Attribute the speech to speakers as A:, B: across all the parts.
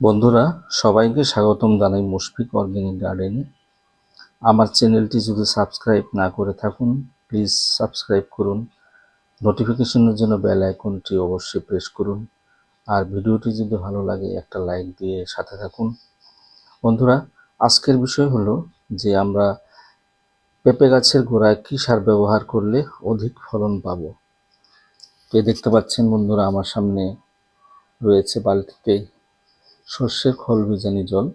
A: বন্ধুরা, সবাইকে স্বাগতম জানাই মুশফিক অর্গানিক গার্ডেনে। আমার চ্যানেলটি যদি সাবস্ক্রাইব না করে থাকুন, প্লিজ সাবস্ক্রাইব করুন। নোটিফিকেশনের জন্য বেল আইকনটি অবশ্যই প্রেস করুন। আর ভিডিওটি যদি ভালো লাগে একটা লাইক দিয়ে সাথে থাকুন। বন্ধুরা, আজকের বিষয় হলো যে আমরা পেঁপে গাছের গোড়ায় কী সার ব্যবহার করলে অধিক ফলন পাবো। তো দেখতে পাচ্ছেন বন্ধুরা, আমার সামনে রয়েছে বালতিতে সর্ষের খোল ভেজানি জল।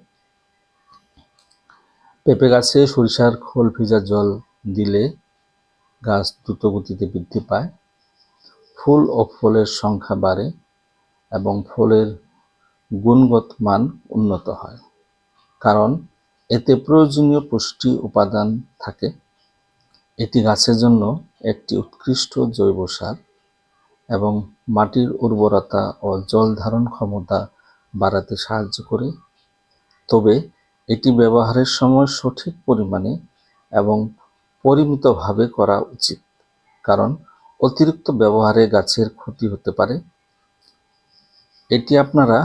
A: পেঁপে গাছে সরিষার খোল ভেজা জল দিলে গাছ দ্রুত গতিতে বৃদ্ধি পায়, ফুল ও ফলের সংখ্যা বাড়ে এবং ফলের গুণগত মান উন্নত হয়, কারণ এতে প্রয়োজনীয় পুষ্টি উপাদান থাকে। এটি গাছের জন্য একটি উৎকৃষ্ট জৈব সার এবং মাটির উর্বরতা ও জল ধারণ ক্ষমতা বাড়াতে সাহায্য করে। তবে এটি ব্যবহারের সময় সঠিক পরিমাণে এবং পরিমিতভাবে করা উচিত, কারণ অতিরিক্ত ব্যবহারে গাছের ক্ষতি হতে পারে। এটি আপনারা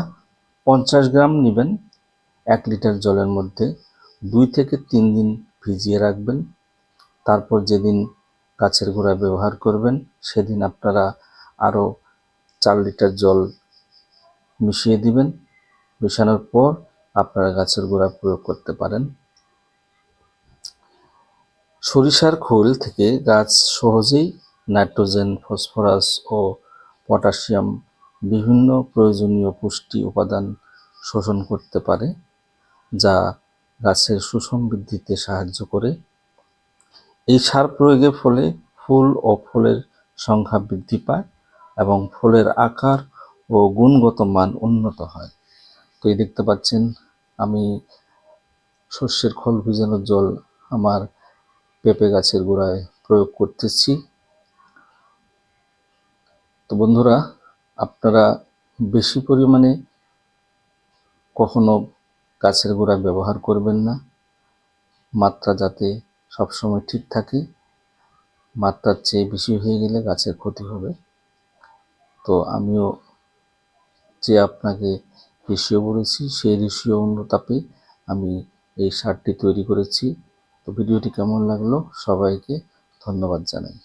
A: 50 গ্রাম নেবেন 1 লিটার জলের মধ্যে, 2 থেকে 3 দিন ভিজিয়ে রাখবেন। তারপর যেদিন গাছের গোড়ায় ব্যবহার করবেন সেদিন আপনারা আরও 4 লিটার জল মিশিয়ে দিবেন। মেশানোর পর আপনারা গাছের গোড়ায় প্রয়োগ করতে পারেন। সরিষার খোল থেকে গাছ সহজেই নাইট্রোজেন, ফসফরাস ও পটাশিয়াম বিভিন্ন প্রয়োজনীয় পুষ্টি উপাদান শোষণ করতে পারে, যা গাছের সুষম বৃদ্ধিতে সাহায্য করে। এই সার প্রয়োগের ফলে ফুল ও ফলের সংখ্যা বৃদ্ধি পায় এবং ফলের আকার ও গুণগত মান উন্নত হয়। তো এই দেখতে পাচ্ছেন আমি সর্ষের খোল ভিজানো জল আমার পেঁপে গাছের গোড়ায় প্রয়োগ করতেছি। তো বন্ধুরা, আপনারা বেশি পরিমাণে কখনো গাছের গোড়ায় ব্যবহার করবেন না। মাত্রা যাতে সবসময় ঠিক থাকে, মাত্রার চেয়ে বেশি হয়ে গেলে গাছের ক্ষতি হবে। তো আমিও যে আপনাকে রেশিও বলেছি সেই রেশিও অনুতাপে আমি এই সারটি তৈরি করেছি। তো ভিডিওটি কেমন লাগলো সবাইকে ধন্যবাদ জানাই।